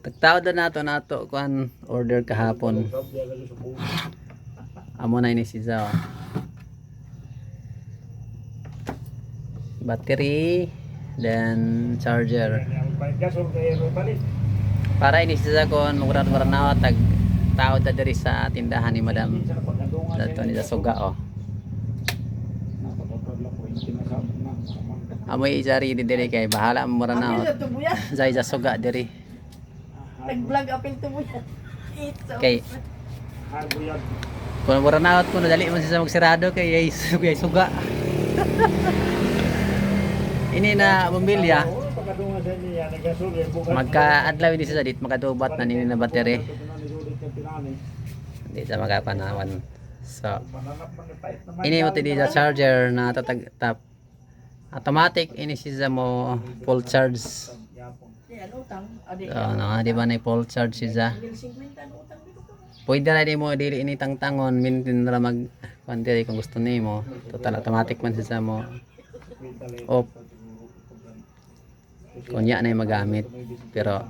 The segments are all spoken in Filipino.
Tagtao na nato kuan order kahapon. Amo na ini si Zao. Battery then charger. Para ini si Zao kon murad-murad tag tao ta diri sa tindahan ni Madam. Dato ni sa suga oh. Amoy isari di diri kay bahala mo ra na. Zay sa suga diri. Nag-vlog apil to mo yan. Kay kung mura na ko dali man siya magsirado kay suga. Ini na bumbilya. Magka-adlaw ini sa dit makadubat na nini na battery. Hindi sa magapanawan. So ini mo tidi sa charger na tap automatic ini siya mo full charge. Di ba na full charge siya? Pwede na din mo dili ini tangtangon mintin ra mag kuantiri kung gusto nimo. Total automatic man siya mo off. Kunya na magamit pero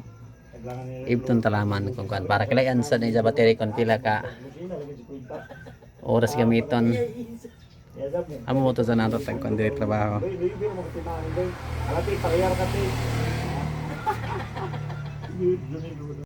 ibton talaman kung kuan para kilayan sa ni sa battery kon pila ka oras gamiton. Amo mo to sa nato tag kon diri trabaho.